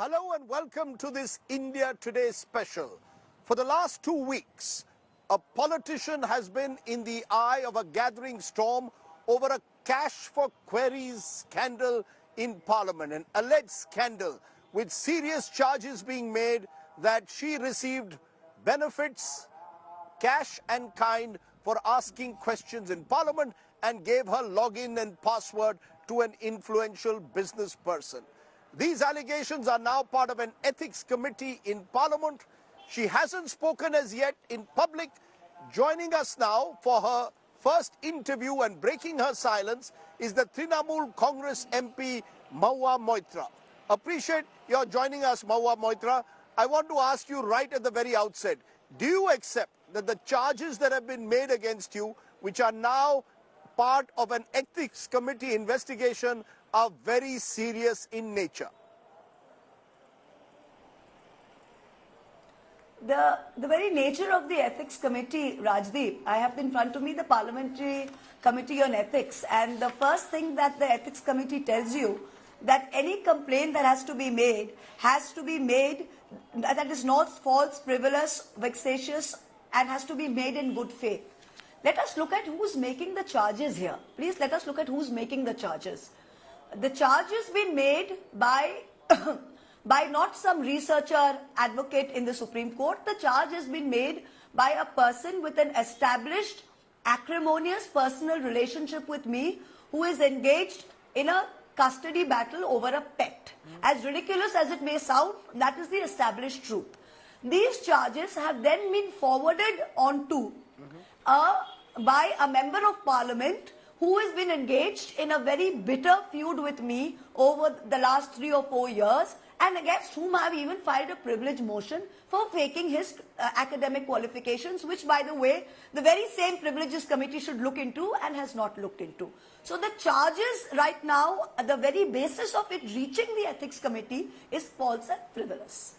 Hello and welcome to this India Today special. For the last 2 weeks, a politician has been in the eye of a gathering storm over a cash for queries scandal in Parliament, an alleged scandal with serious charges being made that she received benefits, cash and kind, for asking questions in Parliament and gave her login and password to an influential business person. These allegations are now part of an ethics committee in Parliament. She hasn't spoken as yet in public. Joining us now for her first interview and breaking her silence is the Trinamool Congress MP, Mahua Moitra. Appreciate your joining us, Mahua Moitra. I want to ask you right at the very outset, do you accept that the charges that have been made against you, which are now part of an ethics committee investigation, are very serious in nature? The very nature of the ethics committee, Rajdeep, I have in front of me the Parliamentary Committee on Ethics, and the first thing that the ethics committee tells you that any complaint that has to be made that is not false, frivolous, vexatious, and has to be made in good faith. Let us look at who's making the charges here. Please let us look at who's making the charges. The charges been made by by not some researcher advocate in the Supreme Court. The charge has been made by a person with an established acrimonious personal relationship with me, who is engaged in a custody battle over a pet. As ridiculous as it may sound, that is the established truth. These charges have then been forwarded on to by a member of Parliament who has been engaged in a very bitter feud with me over the last 3 or 4 years, and against whom I have even filed a privilege motion for faking his academic qualifications, which, by the way, the very same privileges committee should look into and has not looked into. So the charges right now, the very basis of it reaching the ethics committee is false and frivolous.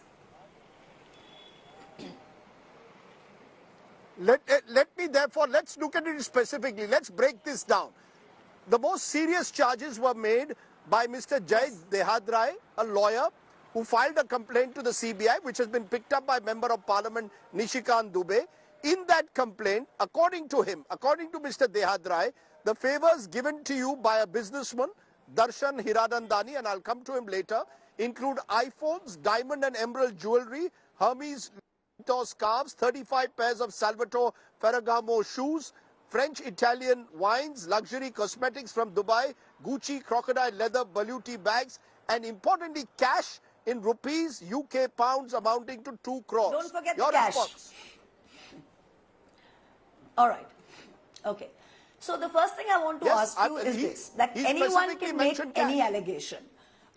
Let's look at it specifically. Let's break this down. The most serious charges were made by Mr. Jai Dehadrai, a lawyer, who filed a complaint to the CBI, which has been picked up by Member of Parliament Nishikant Dubey. In that complaint, according to him, according to Mr. Dehadrai, the favors given to you by a businessman, Darshan Hiranandani, and I'll come to him later, include iPhones, diamond and emerald jewelry, Hermes scarves, 35 pairs of Salvatore Ferragamo shoes, French-Italian wines, luxury cosmetics from Dubai, Gucci crocodile leather Baluti bags, and importantly cash in rupees, UK pounds amounting to 2 crores. Don't forget the cash. Response. All right. Okay. So the first thing I want to ask you is this, that anyone can make any allegation.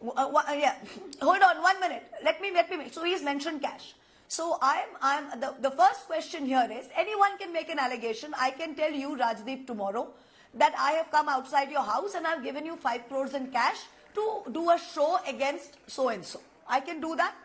Yeah. Hold on 1 minute. Let me make. So he's mentioned cash. So the first question here is, anyone can make an allegation. I can tell you, Rajdeep, tomorrow that I have come outside your house and I've given you 5 crores in cash to do a show against so-and-so. I can do that.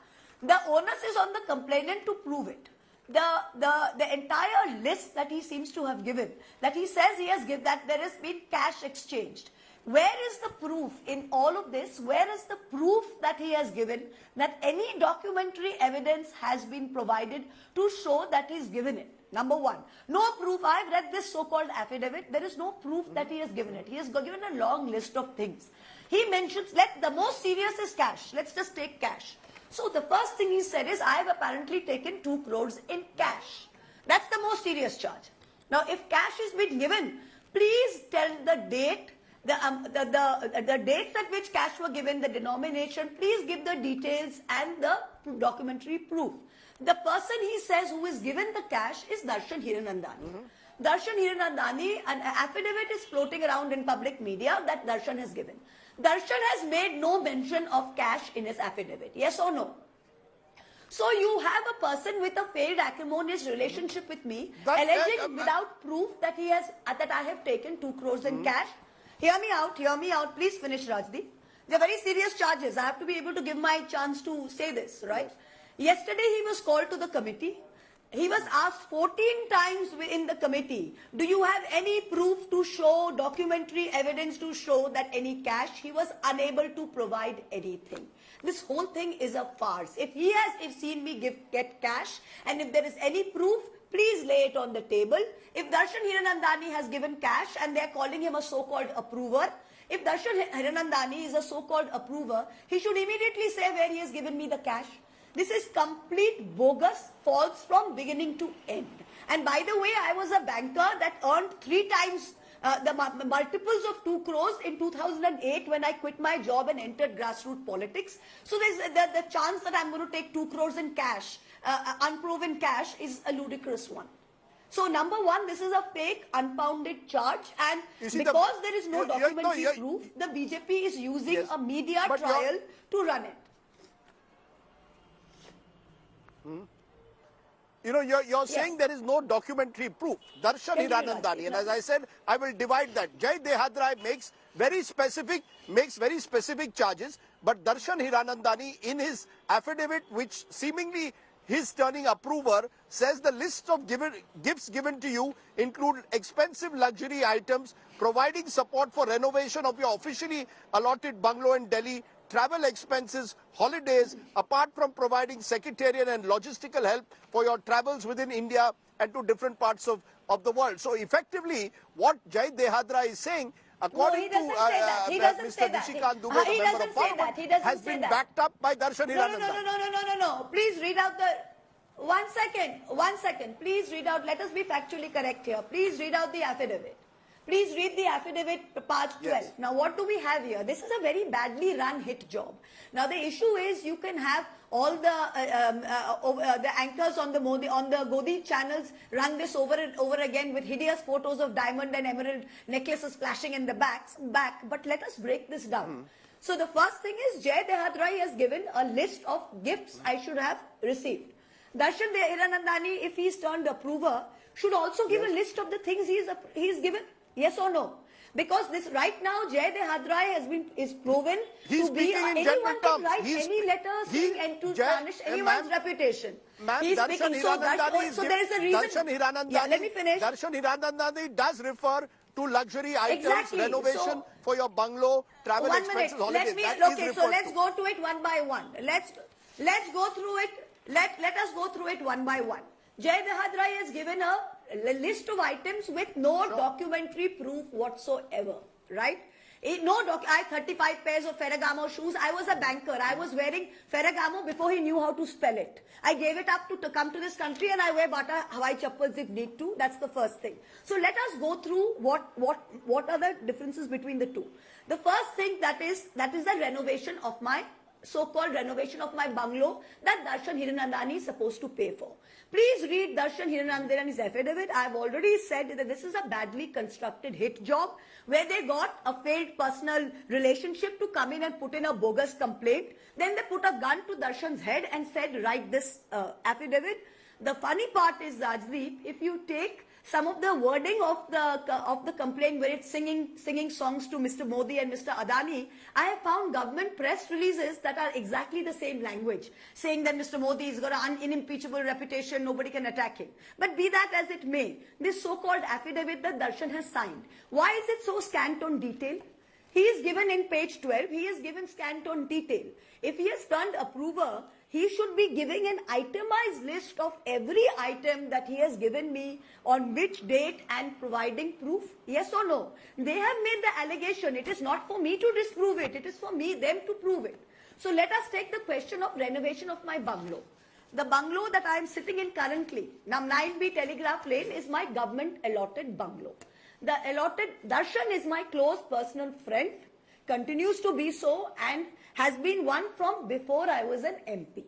The onus is on the complainant to prove it. The entire list that he seems to have given, that he says he has given, that there has been cash exchanged. Where is the proof in all of this? Where is the proof that he has given that any documentary evidence has been provided to show that he's given it? Number one, no proof. I've read this so-called affidavit. There is no proof that he has given it. He has given a long list of things. He mentions, the most serious is cash. Let's just take cash. So the first thing he said is, I have apparently taken 2 crores in cash. That's the most serious charge. Now, if cash has been given, please tell the date, the dates at which cash were given, the denomination. Please give the details and the documentary proof. The person, he says, who is given the cash is Darshan Hiranandani. Darshan Hiranandani, an affidavit is floating around in public media that Darshan has given. Darshan has made no mention of cash in his affidavit. Yes or no? So you have a person with a failed acrimonious relationship with me, alleging without proof that that I have taken 2 crores in cash. Hear me out. Please finish, Rajdeep. They're very serious charges. I have to be able to give my chance to say this, right? Yesterday he was called to the committee. He was asked 14 times in the committee, do you have any proof to show, documentary evidence to show that any cash? He was unable to provide anything. This whole thing is a farce. If he has seen me get cash, and if there is any proof, please lay it on the table. If Darshan Hiranandani has given cash and they are calling him a so-called approver, if Darshan Hiranandani is a so-called approver, he should immediately say where he has given me the cash. This is complete bogus, false from beginning to end. And by the way, I was a banker that earned 3 times the multiples of 2 crores in 2008 when I quit my job and entered grassroots politics. So there's the chance that I'm going to take 2 crores in cash, unproven cash, is a ludicrous one. So number one, this is a fake, unfounded charge, and because there is no documentary proof, the BJP is using a media trial to run it. You know, you're saying there is no documentary proof. Darshan Hiranandani, and as I said, I will divide that. Jai Dehadrai makes very specific charges, but Darshan Hiranandani in his affidavit, which seemingly his turning approver, says the list of gifts given to you include expensive luxury items, providing support for renovation of your officially allotted bungalow in Delhi, travel expenses, holidays, apart from providing secretarial and logistical help for your travels within India and to different parts of the world. So effectively, what Jai Dehadra is saying, according to Mr. Nishikant Dubey, the Member of Parliament, has been backed up by Darshan Hiranandani. No. Please read out the... One second. Please read out. Let us be factually correct here. Please read out the affidavit. Please read the affidavit, part 12. Yes. Now, what do we have here? This is a very badly run hit job. Now, the issue is you can have all the anchors on the Godi channels run this over and over again with hideous photos of diamond and emerald necklaces flashing in the back. But let us break this down. So, the first thing is Jai Dehadrai has given a list of gifts I should have received. Darshan Hiranandani, if he's turned approver, should also give a list of the things he's given. Yes or no? Because this right now, Jai Dehadrai is proven to be anyone can write any letter saying and to tarnish anyone's reputation. He's speaking. So there is a reason. Let me finish. Darshan Hiranandani does refer to luxury items, renovation for your bungalow, travel expenses, holidays. So let's go to it one by one. Let's go through it. Let us go through it one by one. Jai Dehadrai has given a list of items with no documentary proof whatsoever, right? I had 35 pairs of Ferragamo shoes. I was a banker. I was wearing Ferragamo before he knew how to spell it. I gave it up to come to this country, and I wear Bata Hawaii chappals if need to. That's the first thing. So let us go through what are the differences between the two. The first thing that is the renovation of my so-called renovation of my bungalow that Darshan Hiranandani is supposed to pay for. Please read Darshan Hiranandani's affidavit. I have already said that this is a badly constructed hit job where they got a failed personal relationship to come in and put in a bogus complaint. Then they put a gun to Darshan's head and said, write this affidavit. The funny part is, Rajdeep, if you take some of the wording of the complaint where it's singing songs to Mr. Modi and Mr. Adani, I have found government press releases that are exactly the same language, saying that Mr. Modi has got an unimpeachable reputation, nobody can attack him. But be that as it may, this so-called affidavit that Darshan has signed, why is it so scant on detail? He is given in page 12, he is given scant on detail. If he has turned approver, he should be giving an itemized list of every item that he has given me on which date and providing proof. Yes or no? They have made the allegation. It is not for me to disprove it. It is for them to prove it. So let us take the question of renovation of my bungalow. The bungalow that I am sitting in currently, now 9B Telegraph Lane, is my government allotted bungalow. The allotted, Darshan is my close personal friend, continues to be so, and has been one from before I was an MP.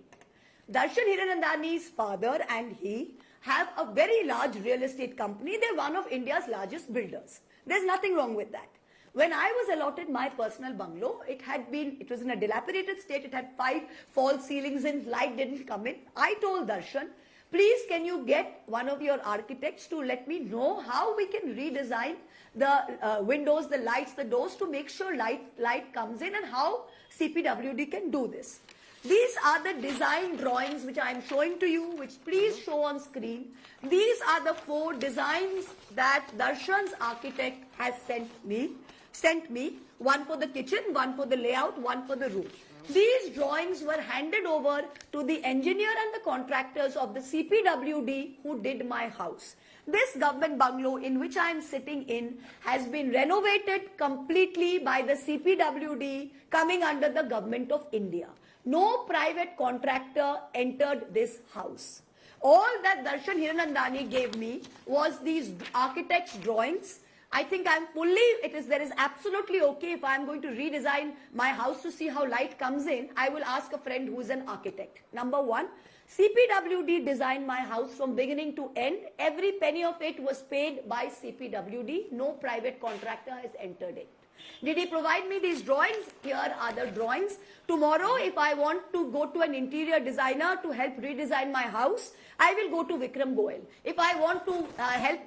Darshan Hiranandani's father and he have a very large real estate company. They're one of India's largest builders. There's nothing wrong with that. When I was allotted my personal bungalow, it was in a dilapidated state. It had 5 false ceilings and light didn't come in. I told Darshan, please can you get one of your architects to let me know how we can redesign the windows, the lights, the doors to make sure light comes in, and how CPWD can do this. These are the design drawings which I am showing to you, which please show on screen. These are the 4 designs that Darshan's architect has sent me. One for the kitchen, one for the layout, one for the room. These drawings were handed over to the engineer and the contractors of the CPWD who did my house. This government bungalow in which I am sitting in has been renovated completely by the CPWD coming under the Government of India. No private contractor entered this house. All that Darshan Hiranandani gave me was these architect's drawings. I think there is absolutely okay if I'm going to redesign my house to see how light comes in, I will ask a friend who is an architect. Number 1, CPWD designed my house from beginning to end. Every penny of it was paid by CPWD. No private contractor has entered it. Did he provide me these drawings? Here are the drawings. Tomorrow, if I want to go to an interior designer to help redesign my house, I will go to Vikram Goel. If I want to help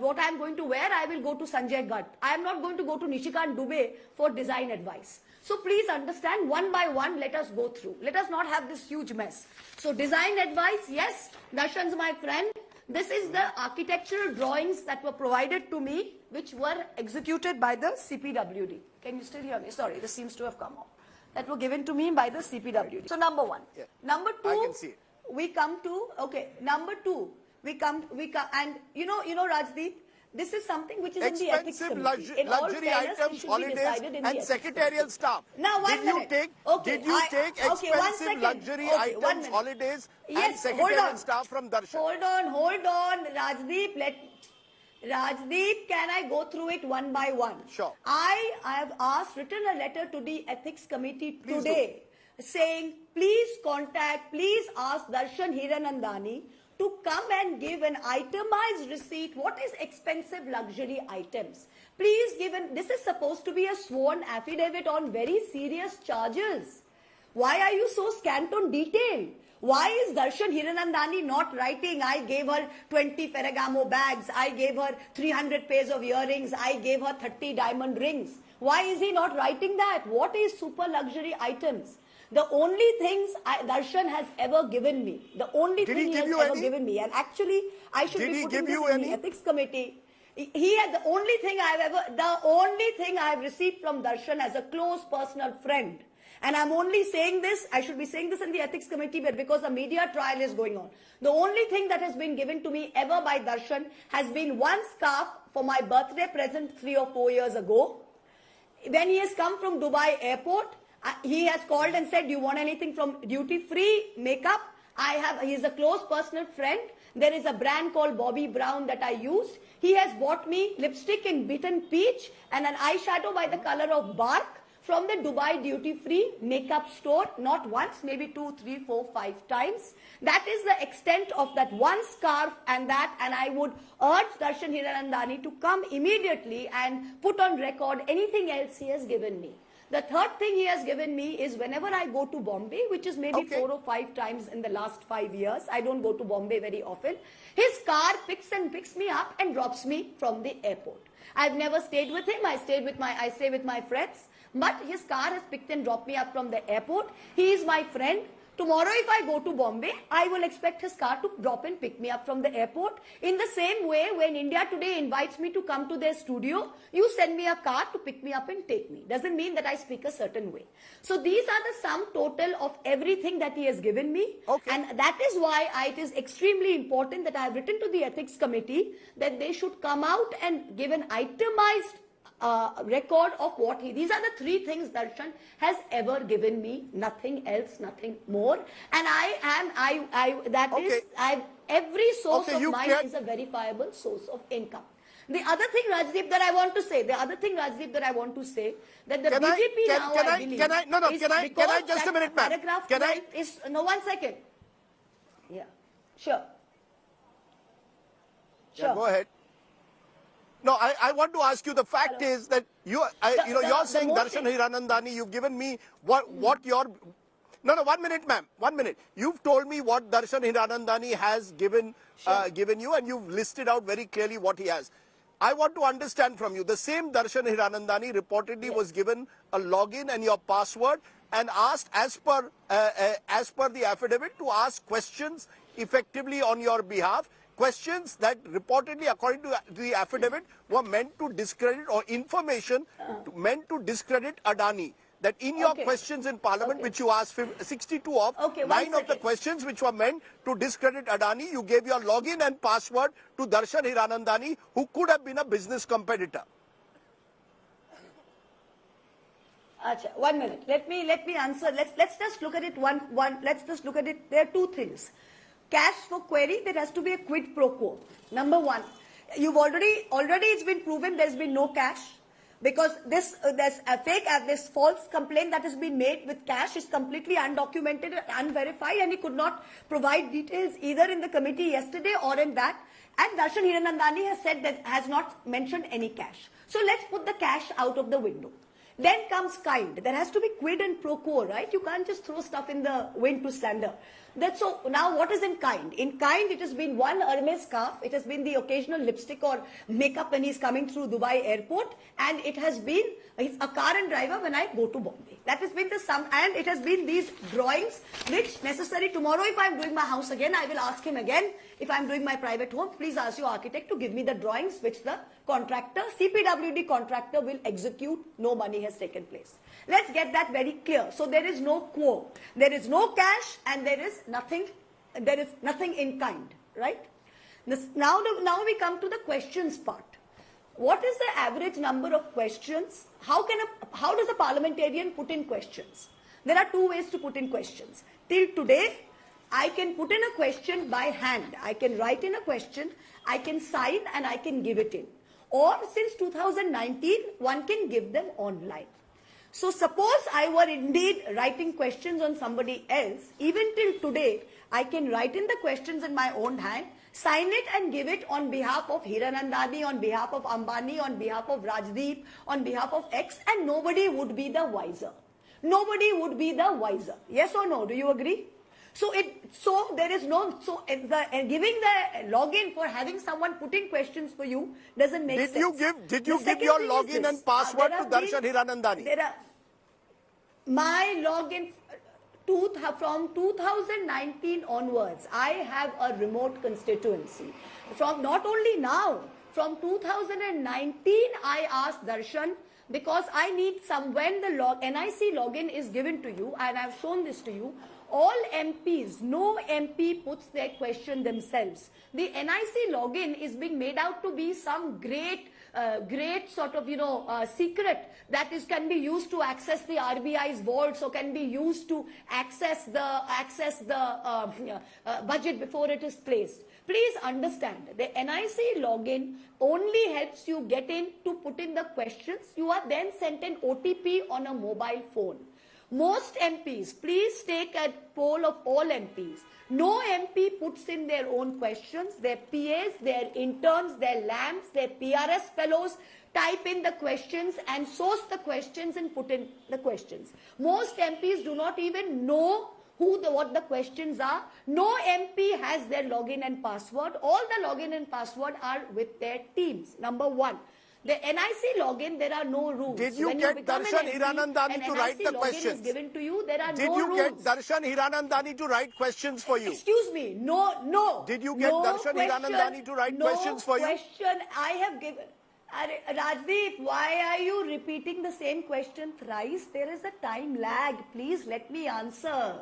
what I am going to wear, I will go to Sanjay Gatt. I am not going to go to Nishikant Dubey for design advice. So please understand, one by one, let us go through. Let us not have this huge mess. So design advice, yes, Darshan's my friend. This is the architectural drawings that were provided to me, which were executed by the CPWD. Can you still hear me? Sorry, this seems to have come off. That were given to me by the CPWD. So number 1. Yeah. Number 2, I can see it. We come to, okay, number 2, and you know Rajdeep, this is something which is in the ethics committee. Expensive luxury items, holidays and secretarial staff. Now, did you take expensive luxury items, holidays and secretarial staff from Darshan? Hold on, Rajdeep. Rajdeep, can I go through it one by one? Sure. I have written a letter to the ethics committee today saying, please ask Darshan Hiranandani to come and give an itemized receipt. What is expensive luxury items? Please this is supposed to be a sworn affidavit on very serious charges. Why are you so scant on detail? Why is Darshan Hiranandani not writing, I gave her 20 Ferragamo bags, I gave her 300 pairs of earrings, I gave her 30 diamond rings? Why is he not writing that? What is super luxury items? The only things Darshan has ever given me, the only thing he has ever given me, and actually I should be putting this in the ethics committee. He had the only thing I have received from Darshan as a close personal friend. And I'm only saying this, I should be saying this in the ethics committee, but because a media trial is going on. The only thing that has been given to me ever by Darshan has been one scarf for my birthday present 3 or 4 years ago. When he has come from Dubai airport, he has called and said, do you want anything from duty-free makeup? He is a close personal friend. There is a brand called Bobby Brown that I used. He has bought me lipstick in Beaten Peach and an eyeshadow by the color of bark from the Dubai duty-free makeup store, not once, maybe 2, 3, 4, 5 times. That is the extent of that one scarf and I would urge Darshan Hiranandani to come immediately and put on record anything else he has given me. The third thing he has given me is whenever I go to Bombay, which is maybe 4 or 5 times in the last 5 years, I don't go to Bombay very often, his car picks me up and drops me from the airport. I've never stayed with him, I stay with my friends, but his car has picked and dropped me up from the airport. He is my friend. Tomorrow if I go to Bombay, I will expect his car to drop and pick me up from the airport. In the same way, when India Today invites me to come to their studio, you send me a car to pick me up and take me. Doesn't mean that I speak a certain way. So these are the sum total of everything that he has given me. Okay. And that is why it is extremely important that I have written to the ethics committee that they should come out and give an itemized record of what these are the 3 things Darshan has ever given me, nothing else, nothing more. And every source of mine is a verifiable source of income. The other thing, Rajdeep, that I want to say, that the BJP now, I believe, can I just a minute, ma'am? No, 1 second. Yeah, sure. Yeah, go ahead. No, I want to ask you, the fact is that you're saying Darshan Hiranandani, you've given me what your... No, 1 minute, ma'am, 1 minute. You've told me what Darshan Hiranandani has given you, and you've listed out very clearly what he has. I want to understand from you. The same Darshan Hiranandani reportedly was given a login and your password and asked, as per the affidavit, to ask questions effectively on your behalf. Questions that reportedly, according to the affidavit, were meant to discredit, or information meant to discredit Adani. That in your questions in Parliament, which you asked 62 of, 9 of the questions which were meant to discredit Adani, you gave your login and password to Darshan Hiranandani, who could have been a business competitor. Achha, 1 minute. Let me answer. Let's just look at it let's just look at it. There are two things. Cash for query, there has to be a quid pro quo. Number one, you've already it's been proven there's been no cash. Because there's this false complaint that has been made with cash is completely undocumented and unverified, and he could not provide details either in the committee yesterday or in that. And Darshan Hiranandani has said that has not mentioned any cash. So let's put the cash out of the window. Then comes kind. There has to be quid and pro quo, right? You can't just throw stuff in the wind to slander. So now what is in kind? In kind, it has been one Hermes scarf. It has been the occasional lipstick or makeup when he's coming through Dubai airport. And it has been a car and driver when I go to Bombay. That has been the sum. And it has been these drawings, which necessary tomorrow, if I'm doing my house again, I will ask him again. If I'm doing my private home, please ask your architect to give me the drawings which the contractor, CPWD contractor, will execute. No money has taken place. Let's get that very clear. So there is no quo. There is no cash and there is nothing in kind, right? Now we come to the questions part. What is the average number of questions? How does a parliamentarian put in questions? There are two ways to put in questions. Till today, I can put in a question by hand. I can write in a question, I can sign and I can give it in. Or since 2019, one can give them online. So suppose I were indeed writing questions on somebody else, even till today, I can write in the questions in my own hand, sign it and give it on behalf of Hiranandani, on behalf of Ambani, on behalf of Rajdeep, on behalf of X, and nobody would be the wiser. Nobody would be the wiser. Yes or no? Do you agree? So there is no, giving the login for having someone putting questions for you doesn't make sense. Did you give your login and password to Darshan Hiranandani? My login from 2019 onwards, I have a remote constituency. From not only now, from 2019, I asked Darshan, because I need when the NIC login is given to you, and I've shown this to you, all MPs, no MP puts their question themselves. The NIC login is being made out to be some great sort of, secret that can be used to access the RBI's vaults, or can be used to access the budget before it is placed. Please understand, the NIC login only helps you get in to put in the questions. You are then sent an OTP on a mobile phone. Most MPs, please take a poll of all MPs. No MP puts in their own questions. Their PAs, their interns, their LAMs, their PRS fellows type in the questions and source the questions and put in the questions. Most MPs do not even know what the questions are. No MP has their login and password. All the login and password are with their teams. Number one. The NIC login, there are no rules. Did you get Darshan Hiranandani to write the questions? Given to you, there are Did no you rules. get Darshan Hiranandani to write questions for you? Excuse me, no. Did you get Darshan Hiranandani to write questions for you? No question I have given. Rajdeep, why are you repeating the same question thrice? There is a time lag. Please let me answer.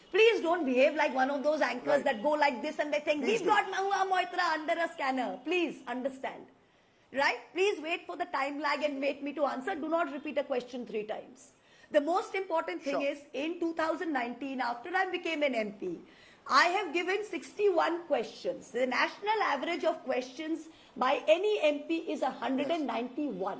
Please don't behave like one of those anchors that go like this and they think, we've got Mahua Moitra under a scanner. Please understand. Right? Please wait for the time lag and wait me to answer. Do not repeat a question 3 times. The most important thing is, in 2019, after I became an MP, I have given 61 questions. The national average of questions by any MP is 191.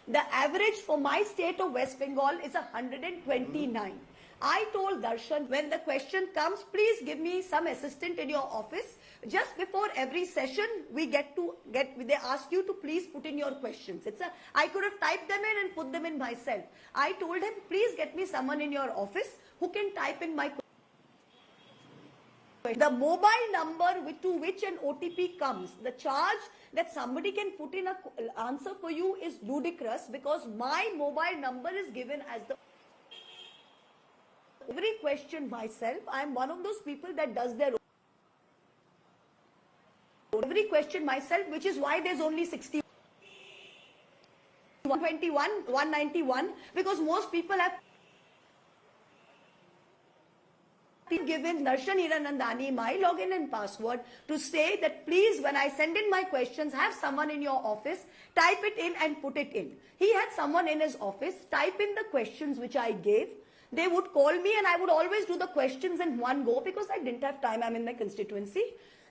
The average for my state of West Bengal is 129. I told Darshan, when the question comes, please give me some assistant in your office. Just before every session, they ask you to please put in your questions. I could have typed them in and put them in myself. I told him, please get me someone in your office who can type in my question. The mobile number to which an OTP comes, the charge that somebody can put in an answer for you is ludicrous, because my mobile number is given as the every question myself. I am one of those people that does their every question myself, which is why there's only 60, 121, 191, because most people have given Darshan Hiranandani my login and password to say that please, when I send in my questions, have someone in your office type it in and put it in. He had someone in his office type in the questions which I gave. They would call me and I would always do the questions in one go because I didn't have time. I'm in my constituency.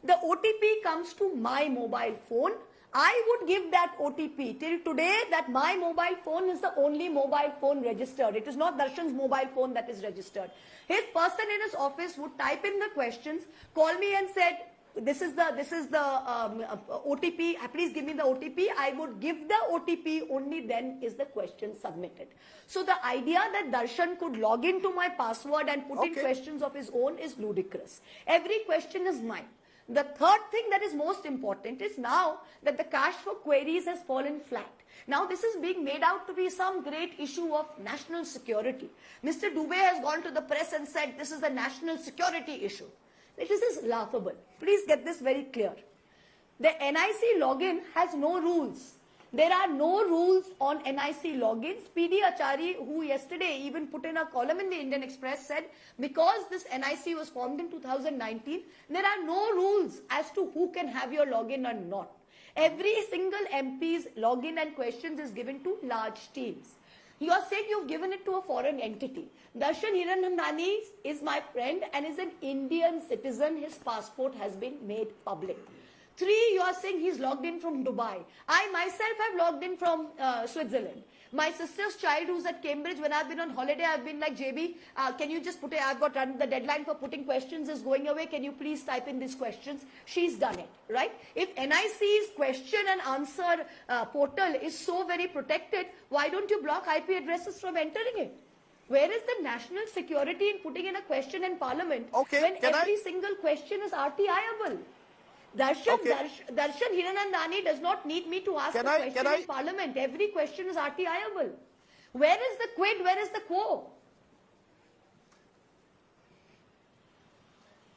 The OTP comes to my mobile phone. I would give that OTP. Till today, that my mobile phone is the only mobile phone registered. It is not Darshan's mobile phone that is registered. His person in his office would type in the questions, call me and said, this is the OTP, please give me the OTP. I would give the OTP, only then is the question submitted. So the idea that Darshan could log into my password and put in questions of his own is ludicrous. Every question is mine. The third thing that is most important is now that the cash for queries has fallen flat. Now this is being made out to be some great issue of national security. Mr. Dubey has gone to the press and said this is a national security issue. This is laughable. Please get this very clear. The NIC login has no rules. There are no rules on NIC logins. PD Achari, who yesterday even put in a column in the Indian Express, said because this NIC was formed in 2019, there are no rules as to who can have your login and not. Every single MP's login and questions is given to large teams. You are saying you've given it to a foreign entity. Darshan Hiranandani is my friend and is an Indian citizen. His passport has been made public. 3, you are saying he's logged in from Dubai. I myself have logged in from Switzerland. My sister's child who's at Cambridge, when I've been on holiday, I've been like, JB, can you just put it, I've got the deadline for putting questions is going away. Can you please type in these questions? She's done it, right? If NIC's question and answer portal is so very protected, why don't you block IP addresses from entering it? Where is the national security in putting in a question in Parliament when every single question is RTIable? Darshan Hiranandani does not need me to ask a question in Parliament. Every question is RTIable. Where is the quid? Where is the quo?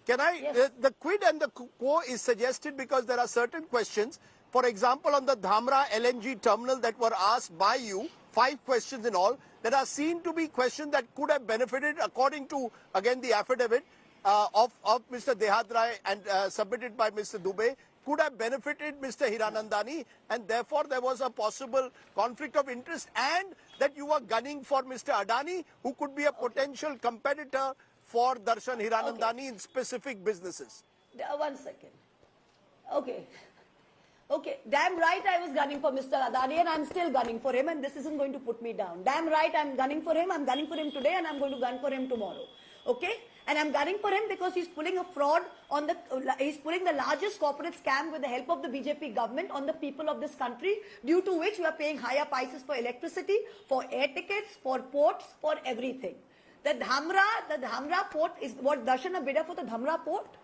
The quid and the quo is suggested because there are certain questions. For example, on the Dhamra LNG terminal that were asked by you, 5 questions in all, that are seen to be questions that could have benefited, according to, again, the affidavit of Mr. Dehadrai and submitted by Mr. Dubey, could have benefited Mr. Hiranandani, and therefore there was a possible conflict of interest, and that you were gunning for Mr. Adani, who could be a potential competitor for Darshan Hiranandani in specific businesses. 1 second. Okay, damn right I was gunning for Mr. Adani and I'm still gunning for him, and this isn't going to put me down. Damn right I'm gunning for him today and I'm going to gun for him tomorrow. Okay? And I'm gunning for him because he's pulling a fraud on he's pulling the largest corporate scam with the help of the BJP government on the people of this country, due to which we are paying higher prices for electricity, for air tickets, for ports, for everything. The Dhamra port is what, Darshan, a bidder for the Dhamra port?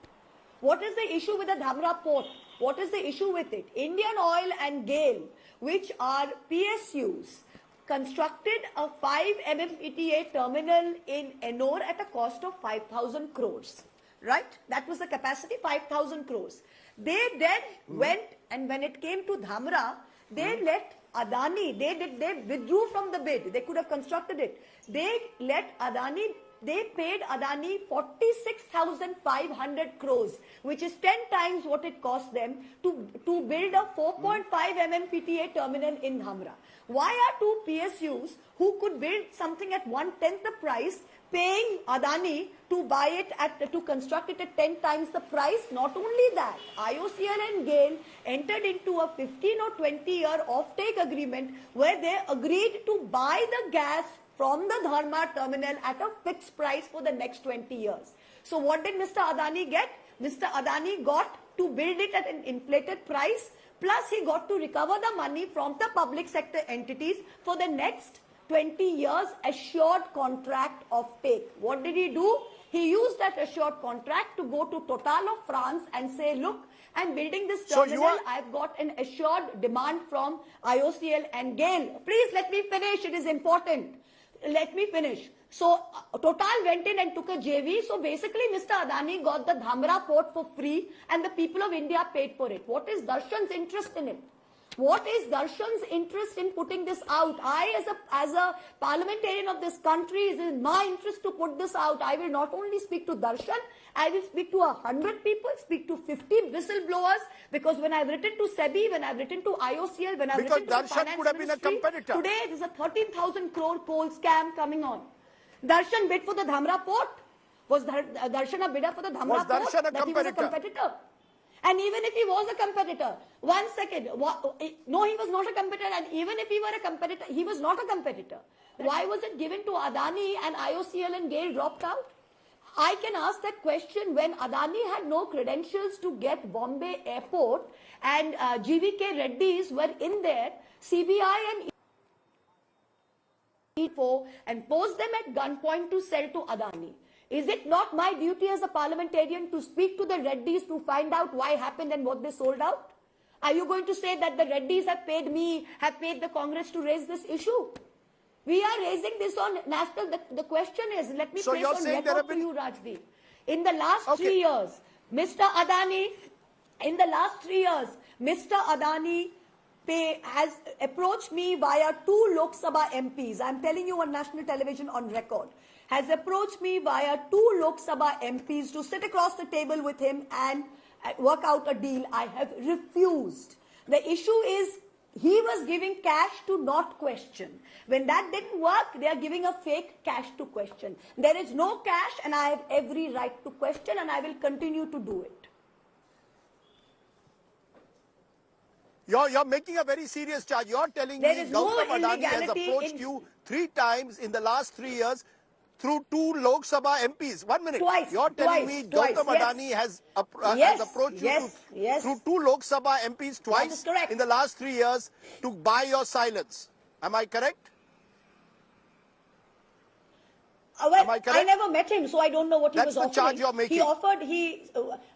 What is the issue with the Dhamra port? What is the issue with it? Indian Oil and GAIL, which are PSUs, constructed a 5 MMPTA terminal in Ennore at a cost of 5,000 crores. Right? That was the capacity, 5,000 crores. They then went, and when it came to Dhamra, they let Adani, they withdrew from the bid. They could have constructed it. They let Adani, they paid Adani 46,500 crores, which is 10 times what it cost them to build a 4.5 MMPTA terminal in Dhamra. Why are 2 PSUs who could build something at 1/10 the price paying Adani to buy it to construct it at 10 times the price? Not only that, IOCL and GAIL entered into a 15 or 20-year offtake agreement where they agreed to buy the gas from the Dhamra terminal at a fixed price for the next 20 years. So what did Mr. Adani get? Mr. Adani got to build it at an inflated price, plus he got to recover the money from the public sector entities for the next 20 years assured contract of take. What did he do? He used that assured contract to go to Total of France and say, look, I'm building this terminal. I've got an assured demand from IOCL and GAIL. Please let me finish. It is important. Let me finish. So Total went in and took a JV. So basically, Mr. Adani got the Dhamra port for free and the people of India paid for it. What is Darshan's interest in it? What is Darshan's interest in putting this out? As a parliamentarian of this country, it is in my interest to put this out. I will not only speak to Darshan, I will speak to 100 people, speak to 50 whistleblowers, because when I've written to SEBI, when I've written to IOCL, when I've written to the finance ministry, today there's a 13,000 crore coal scam coming on. Darshan bid for the Dhamra port. Was Darshan a bidder for the Dhamra port? Was Darshan a competitor? That he was a competitor. And even if he was a competitor, one second, no, he was not a competitor. And even if he were a competitor, he was not a competitor. Why was it given to Adani and IOCL and GAIL dropped out? I can ask that question when Adani had no credentials to get Bombay Airport and GVK Reddy's were in there, CBI and E4 and posed them at gunpoint to sell to Adani. Is it not my duty as a parliamentarian to speak to the Reddys to find out why happened and what they sold out? Are you going to say that the Reddys have paid me, have paid the Congress to raise this issue? We are raising this on national. The question is, let me place on record to you, Rajdeep. In the last 3 years, Mr. Adani, Mr. Adani has approached me via 2 Lok Sabha MPs. I'm telling you on national television on record. Has approached me via 2 Lok Sabha MPs to sit across the table with him and work out a deal. I have refused. The issue is he was giving cash to not question. When that didn't work, they are giving a fake cash to question. There is no cash and I have every right to question and I will continue to do it. You're making a very serious charge. You're telling me Gautam Adani has approached you 3 times in the last 3 years through 2 Lok Sabha MPs. 1 minute. You're telling me Gautam Adani has approached you through 2 Lok Sabha MPs twice in the last 3 years to buy your silence. Am I correct? Well, I never met him, so I don't know what he was offering. That's the charge you're making. He offered,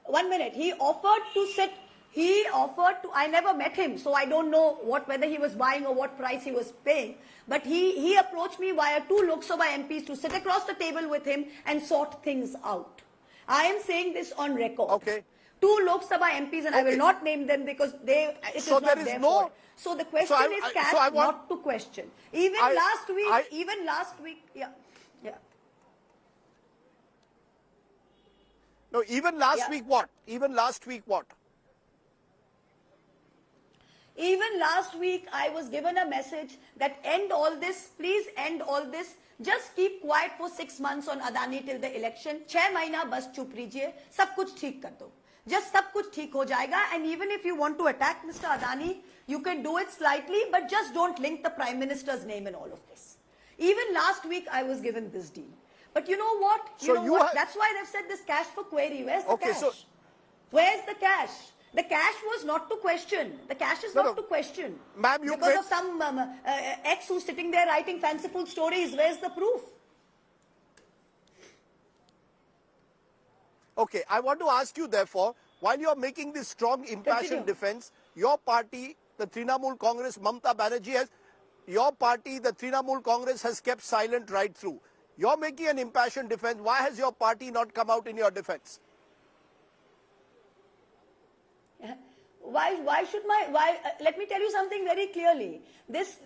1 minute, he offered to sit. I never met him, so I don't know whether he was buying or what price he was paying. But he approached me via 2 Lok Sabha MPs to sit across the table with him and sort things out. I am saying this on record. Okay. 2 Lok Sabha MPs, and I will not name them because it is not their fault. So the question is cash, not to question. Even last week, yeah. No, even last week what? Even last week what? Even last week, I was given a message that end all this, please end all this. Just keep quiet for 6 months on Adani till the election. 6 महीना बस चुप रहिए, सब कुछ ठीक कर दो. Just सब कुछ ठीक हो जाएगा. And even if you want to attack Mr. Adani, you can do it slightly, but just don't link the Prime Minister's name in all of this. Even last week, I was given this deal. But you know what? That's why they've said this cash for query. Where's the cash? Where's the cash? The cash was not to question. The cash is not to question. Ma'am, because of some ex who's sitting there writing fanciful stories. Where's the proof? Okay, I want to ask you therefore, while you're making this strong impassioned defense, your party, the Trinamool Congress, Mamata Banerjee the Trinamool Congress has kept silent right through. You're making an impassioned defense. Why has your party not come out in your defense? Why should let me tell you something very clearly. This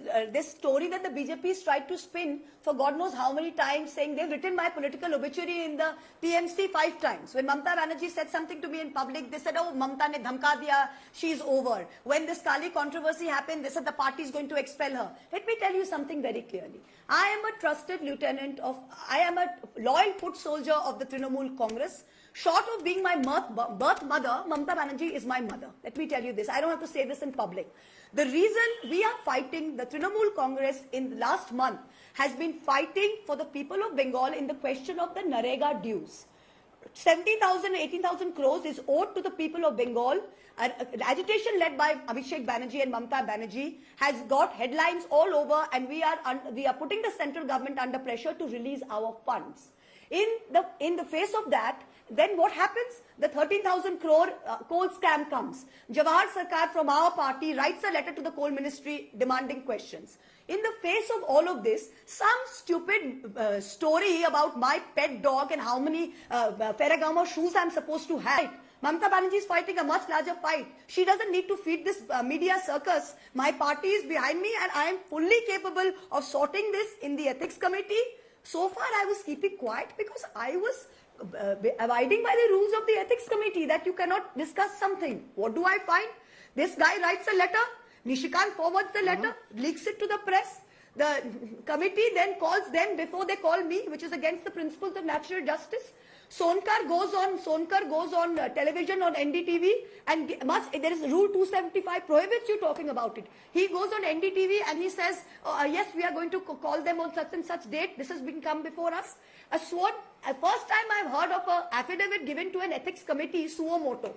story that the BJP tried to spin for God knows how many times, saying they've written my political obituary in the TMC 5 times. When Mamata Banerjee said something to me in public, they said, oh, Mamata ne dhamka diya, she's over. When this Kali controversy happened, they said the party is going to expel her. Let me tell you something very clearly. I am a trusted I am a loyal foot soldier of the Trinamool Congress. Short of being my birth mother, Mamata Banerjee is my mother. Let me tell you this. I don't have to say this in public. The reason we are fighting, the Trinamool Congress in the last month has been fighting for the people of Bengal in the question of the Narega dues. 17,000, 18,000 crores is owed to the people of Bengal. Agitation led by Abhishek Banerjee and Mamata Banerjee has got headlines all over, and we are putting the central government under pressure to release our funds. In the face of that, then what happens? The 13,000 crore coal scam comes. Jawahar Sarkar from our party writes a letter to the coal ministry demanding questions. In the face of all of this, some stupid story about my pet dog and how many Ferragamo shoes I'm supposed to have. Mamata Banerjee is fighting a much larger fight. She doesn't need to feed this media circus. My party is behind me, and I am fully capable of sorting this in the ethics committee. So far, I was keeping quiet because I was abiding by the rules of the ethics committee that you cannot discuss something. What do I find? This guy writes a letter. Nishikant forwards the letter, leaks it to the press. The committee then calls them before they call me, which is against the principles of natural justice. Sonkar goes on television on NDTV, and there is rule 275 prohibits you talking about it. He goes on NDTV and he says, yes, we are going to call them on such and such date. This has been come before us. First time I've heard of an affidavit given to an ethics committee, suo moto.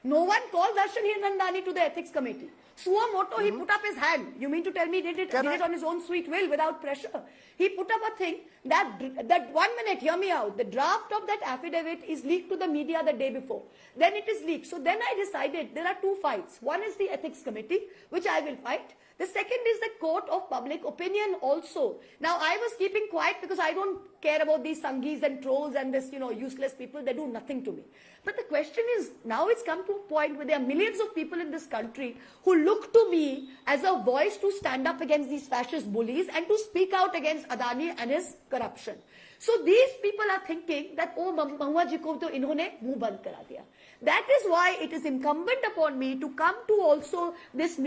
No one called Darshan Hirnandani to the ethics committee. Suo moto, he put up his hand. You mean to tell me he did it on his own sweet will without pressure? He put up a thing that 1 minute, hear me out. The draft of that affidavit is leaked to the media the day before. Then it is leaked. So then I decided there are two fights. One is the ethics committee, which I will fight. The second is the court of public opinion also. Now, I was keeping quiet because I don't care about these Sanghis and trolls and this, useless people. They do nothing to me. But the question is, now it's come to a point where there are millions of people in this country who look to me as a voice to stand up against these fascist bullies and to speak out against Adani and his corruption. So these people are thinking that, oh, Mahua ji ko to inhone muh band kara diya. That is why it is incumbent upon me to come to also this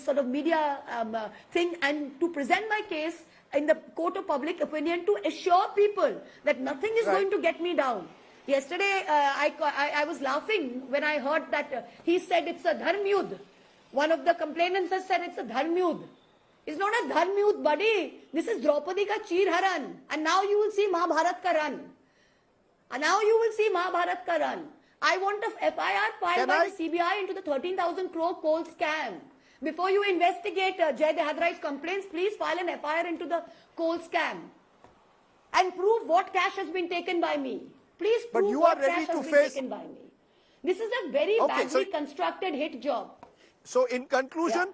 sort of media thing, and to present my case in the court of public opinion to assure people that nothing is going to get me down. Yesterday, I was laughing when I heard that he said it's a dharmyudh. One of the complainants has said it's a dharmyudh. It's not a dharmyudh, buddy. This is Draupadi ka cheer haran. And now you will see Mahabharat ka run. And now you will see Mahabharat ka run. I want a FIR filed by the CBI into the 13,000 crore coal scam. Before you investigate Jai Dehadrai's complaints, please file an FIR into the coal scam. And prove what cash has been taken by me. Please prove what cash has been taken by me. This is a very badly constructed hit job. So in conclusion,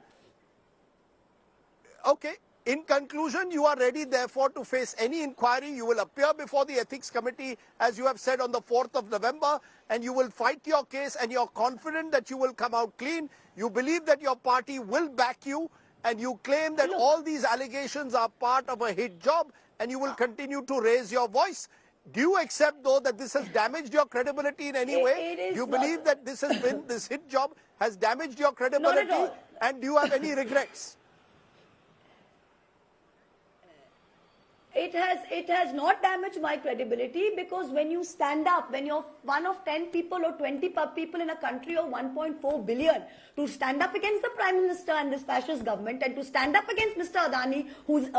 in conclusion, you are ready therefore to face any inquiry. You will appear before the ethics committee, as you have said, on the 4th of November, and you will fight your case, and you're confident that you will come out clean. You believe that your party will back you, and you claim that all these allegations are part of a hit job, and you will continue to raise your voice. Do you accept, though, that this has damaged your credibility in any way? Do you believe that this hit job has damaged your credibility? Not at all. And do you have any regrets? It has not damaged my credibility, because when you stand up, when you're one of 10 people or 20 people in a country of 1.4 billion, to stand up against the Prime Minister and this fascist government, and to stand up against Mr. Adani, who's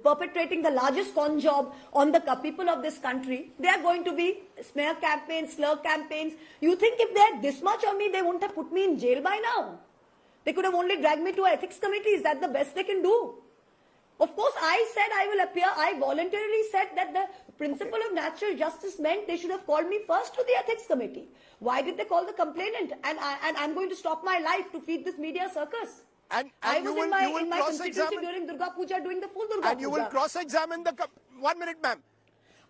perpetrating the largest con job on the people of this country, there are going to be smear campaigns, slur campaigns. You think if they had this much of me, they wouldn't have put me in jail by now? They could have only dragged me to an ethics committee. Is that the best they can do? Of course, I said I will appear. I voluntarily said that the principle of natural justice meant they should have called me first to the ethics committee. Why did they call the complainant? And I'm going to stop my life to feed this media circus. And I was in my constituency during Durga Puja, doing the full Durga Puja. And you will cross-examine the... 1 minute, ma'am.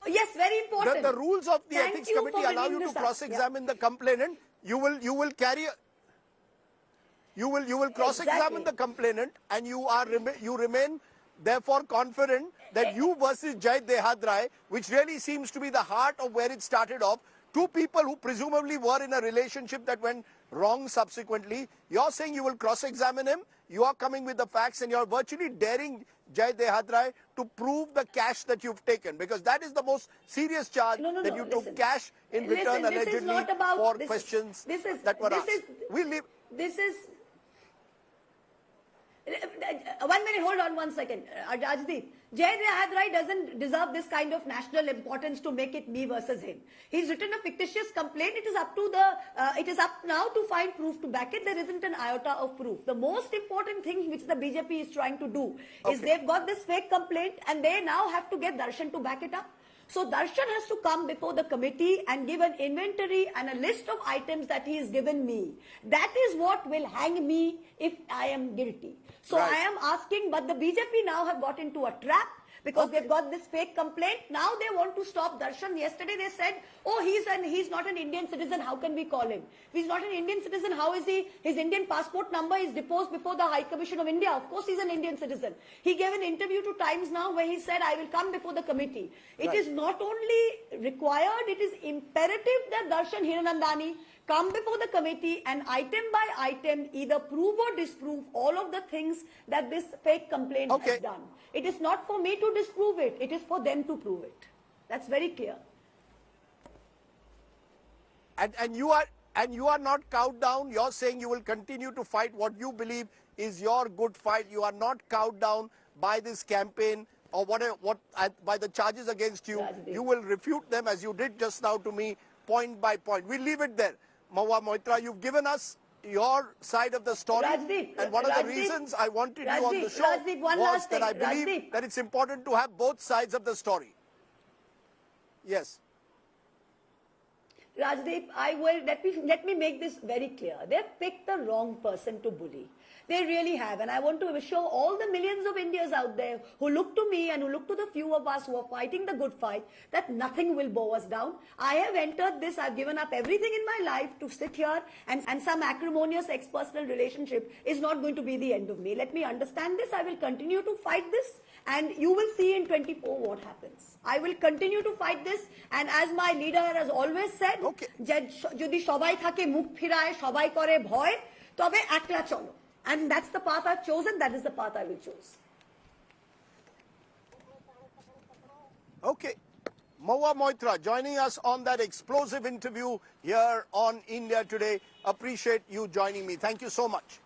Yes, very important. The rules of the ethics committee allow you to cross-examine the complainant. You will carry... You will cross-examine the complainant, and you remain therefore confident that you versus Jai Dehadrai, which really seems to be the heart of where it started off, two people who presumably were in a relationship that went wrong subsequently. You're saying you will cross-examine him, you are coming with the facts, and you're virtually daring Jai Dehadrai to prove the cash that you've taken, because that is the most serious charge, that you took cash in return allegedly for questions that were asked. 1 minute, hold on 1 second. Rajdeep, Jay Rai doesn't deserve this kind of national importance to make it me versus him. He's written a fictitious complaint. It is up now to find proof to back it. There isn't an iota of proof. The most important thing which the BJP is trying to do is they've got this fake complaint and they now have to get Darshan to back it up. So Darshan has to come before the committee and give an inventory and a list of items that he has given me. That is what will hang me if I am guilty. So I am asking, but the BJP now have got into a trap because they've got this fake complaint. Now they want to stop Darshan. Yesterday they said, oh, he's not an Indian citizen. How can we call him? If he's not an Indian citizen, how is he? His Indian passport number is deposed before the High Commission of India. Of course, he's an Indian citizen. He gave an interview to Times Now where he said, I will come before the committee. It is not only required, it is imperative that Darshan Hiranandani come before the committee and item by item either prove or disprove all of the things that this fake complaint has done. It is not for me to disprove it. It is for them to prove it. That's very clear. And you are not cowed down. You're saying you will continue to fight what you believe is your good fight. You are not cowed down by this campaign or by the charges against you. Rajdeep. You will refute them as you did just now to me, point by point. We'll leave it there. Mahua Moitra, you've given us your side of the story. Rajdeep, and one of the reasons I wanted you on the show was that I believe that it's important to have both sides of the story. Yes. Rajdeep, let me make this very clear. They've picked the wrong person to bully. They really have. And I want to show all the millions of Indians out there who look to me and who look to the few of us who are fighting the good fight that nothing will bow us down. I have entered this. I've given up everything in my life to sit here and some acrimonious ex-personal relationship is not going to be the end of me. Let me understand this. I will continue to fight this. And you will see in 24 what happens. I will continue to fight this. And as my leader has always said, jodi shobai thake mukh phiraye, shobai kore bhoy, tobe ekla cholo. And that's the path I've chosen. That is the path I will choose. Okay. Mahua Moitra joining us on that explosive interview here on India Today. Appreciate you joining me. Thank you so much.